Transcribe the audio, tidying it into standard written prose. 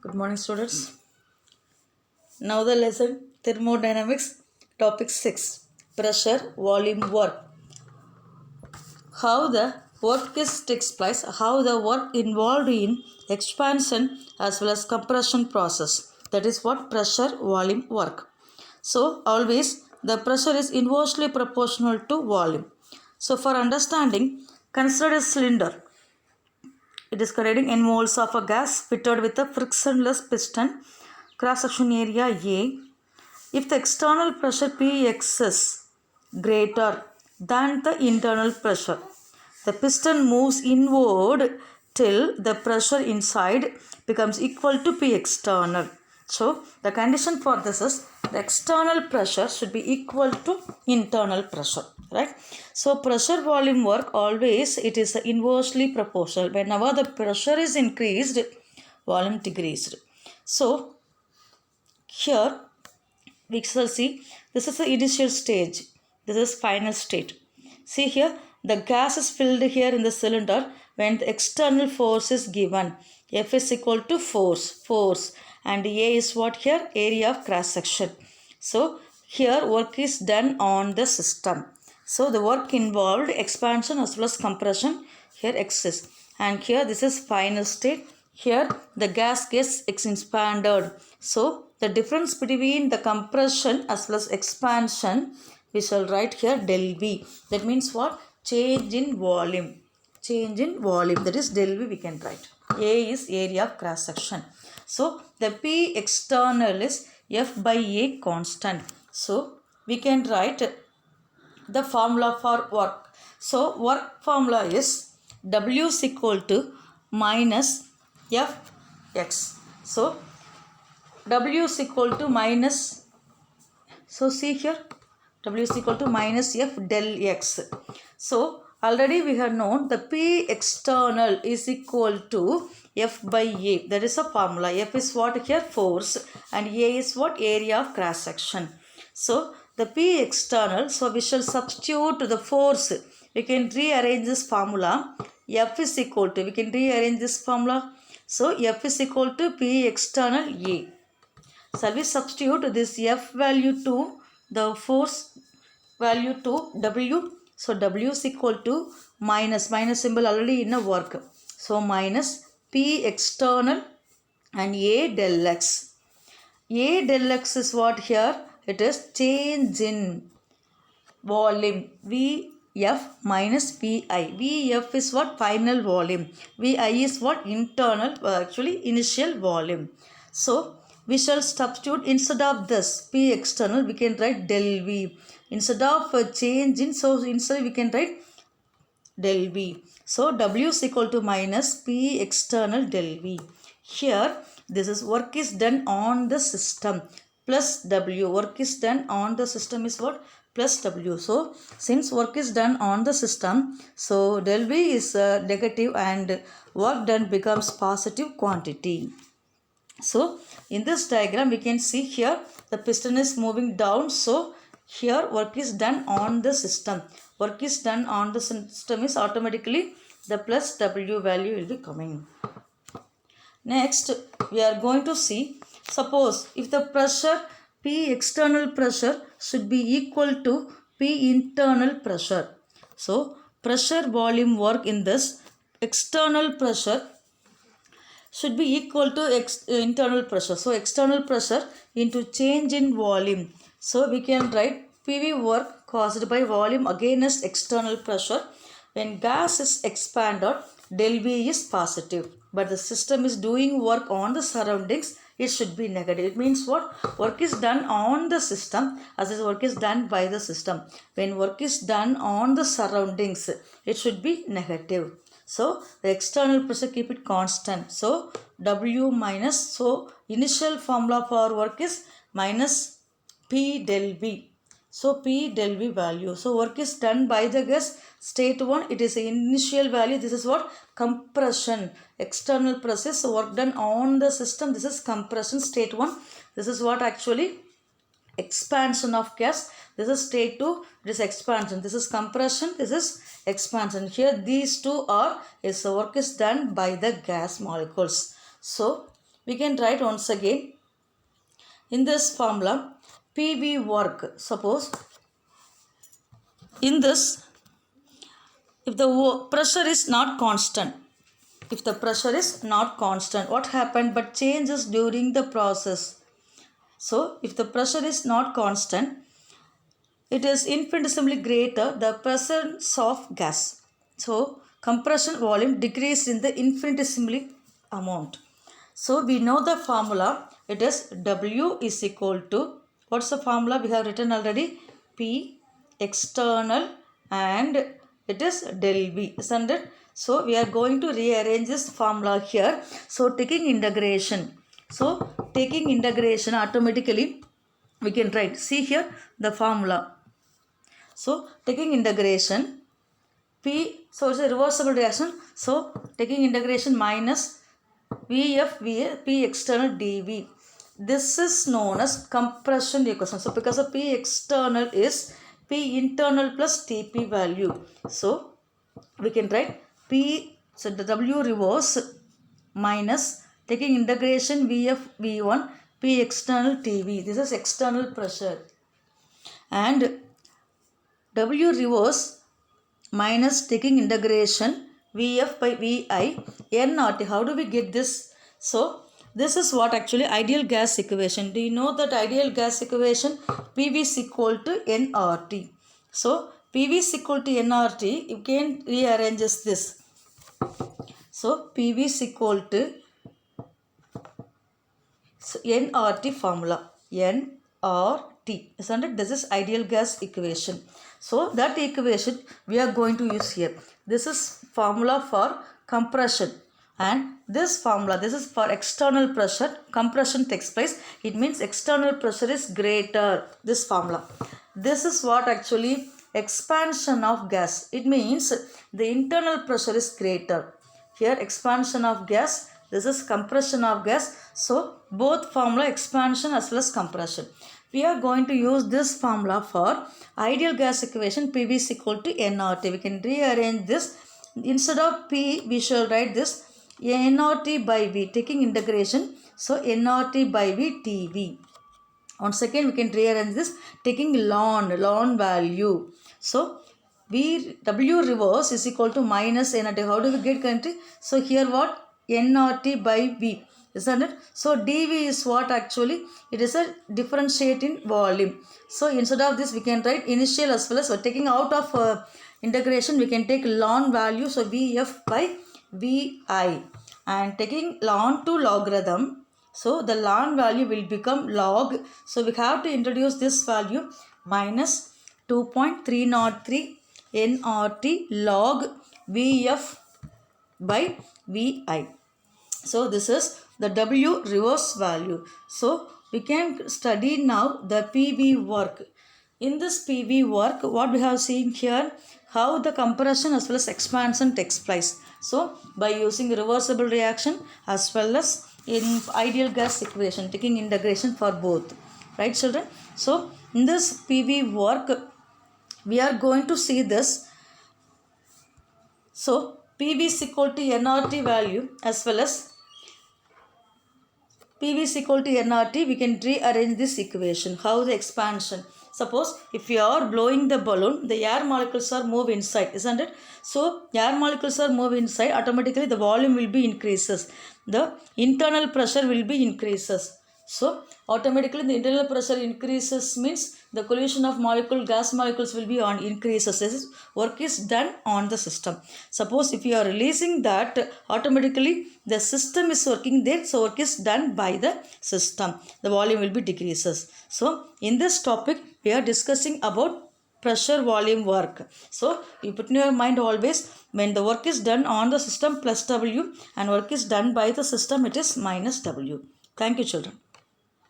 Good morning, students. Now the lesson thermodynamics, topic 6, pressure, volume, work. How the work takes place, how the work involved in expansion as well as compression process. That is what pressure, volume, work. So always the pressure is inversely proportional to volume. So for understanding, consider a cylinder. It is containing n moles of a gas fitted with a frictionless piston, cross-section area A. If the external pressure Px is greater than the internal pressure, the piston moves inward till the pressure inside becomes equal to P external. So, the condition for this is the external pressure should be equal to internal pressure, right? So, pressure volume work always it is inversely proportional. Whenever the pressure is increased, volume decreased. So, here we shall see this is the initial stage, this is final state. See here, the gas is filled here in the cylinder when the external force is given. F is equal to force, and A is what here? Area of cross section. So here work is done on the system. So the work involved expansion as well as compression here exists, and here this is final state. Here the gas gets expanded. So the difference between the compression as well as expansion, we shall write here del V. That means what? Change in volume. Change in volume. That is del V we can write. A is area of cross section. So the P external is F by A constant. So we can write the formula for work. So work formula is W is equal to minus Fx. So W is equal to minus, so see here, W is equal to minus F del X. So already we have known the P external is equal to F by A. That is a formula. F is what here? Force, and A is what? Area of cross section. So the P external, so we shall substitute the force. We can rearrange this formula. F is equal to, we can rearrange this formula. So F is equal to P external A. Shall we substitute this F value to the force value to W? So W is equal to minus symbol already in a work. So minus P external and A del X. A del X is what here? It is change in volume. Vf minus Vi. Vf is what? Final volume. Vi is what? Internal, actually initial volume. So we shall substitute instead of this P external, we can write del V. Instead of change in, so instead we can write del V. So W is equal to minus P external del V. Here this is work is done on the system plus W. Work is done on the system is what? Plus W. So since work is done on the system, so del V is negative and work done becomes positive quantity. So in this diagram we can see here the piston is moving down. So here work is done on the system. Work is done on the system is automatically the plus W value will be coming. Next we are going to see, suppose if the pressure P external pressure should be equal to P internal pressure. So pressure volume work in this external pressure should be equal to internal pressure. So external pressure into change in volume. So we can write PV work caused by volume against external pressure. When gas is expanded, del V is positive. But the system is doing work on the surroundings, it should be negative. It means what? Work is done on the system as is work is done by the system. When work is done on the surroundings, it should be negative. So the external pressure keep it constant. So W minus, so initial formula for work is minus P del V. So P del V value. So work is done by the gas state 1. It is the initial value. This is what? Compression. External process. So work done on the system. This is compression state 1. This is what actually? Expansion of gas. This is state 2. It is expansion. This is compression. This is expansion. Here these two are, is the work is done by the gas molecules. So we can write once again in this formula PV work. Suppose in this, if the pressure is not constant, what happened but changes during the process. So if the pressure is not constant, it is infinitesimally greater the presence of gas. So compression volume decreased in the infinitesimally amount. So we know the formula. It is W is equal to, what's the formula we have written already? P external and it is del V, isn't it? So we are going to rearrange this formula here. So taking integration automatically we can write. See here the formula. So taking integration P, so it's a reversible reaction. So taking integration minus Vf P external dV. This is known as compression equation. So because of P external is P internal plus Tp value. So we can write P, so the W reverse minus taking integration Vf V1 P external Tv. This is external pressure. And W reverse minus taking integration Vf by Vi nRT. How do we get this? So this is what actually ideal gas equation. Do you know that ideal gas equation? PV is equal to nRT. So PV is equal to nRT. You can rearrange this. So PV is equal to nRT formula. nRT. Isn't it? This is ideal gas equation. So that equation we are going to use here. This is formula for compression. And this formula, this is for external pressure. Compression takes place. It means external pressure is greater. This formula. This is what actually expansion of gas. It means the internal pressure is greater. Here expansion of gas. This is compression of gas. So both formula expansion as well as compression. We are going to use this formula for ideal gas equation PV is equal to nRT. We can rearrange this. Instead of P, we shall write this nRT by V, taking integration. So nRT by V TV. Once again, we can rearrange this, taking ln value. So W reverse is equal to minus nRT. How do we get country? So here what? nRT by V. Isn't it? So dV is what actually? It is a differentiate in volume. So instead of this, we can write initial as well as taking out of integration, we can take ln value. So Vf by Vi. And taking ln to logarithm. So the ln value will become log. So we have to introduce this value minus 2.303 nRT log Vf by Vi. So this is the W reverse value. So we can study now the PV work. In this PV work, what we have seen here, how the compression as well as expansion takes place. So by using reversible reaction as well as in ideal gas equation, taking integration for both. Right, children? So in this PV work, we are going to see this. So PV is equal to nRT value as well as PV is equal to nRT, we can rearrange this equation. How the expansion? Suppose if you are blowing the balloon, the air molecules are move inside, isn't it? So air molecules are move inside, automatically the volume will be increases. The internal pressure will be increases. So automatically the internal pressure increases means the collision of gas molecules will be on increases. This work is done on the system. Suppose if you are releasing that, automatically the system is working there. So work is done by the system. The volume will be decreases. So in this topic, we are discussing about pressure volume work. So you put in your mind always, when the work is done on the system plus W and work is done by the system, it is minus W. Thank you, children.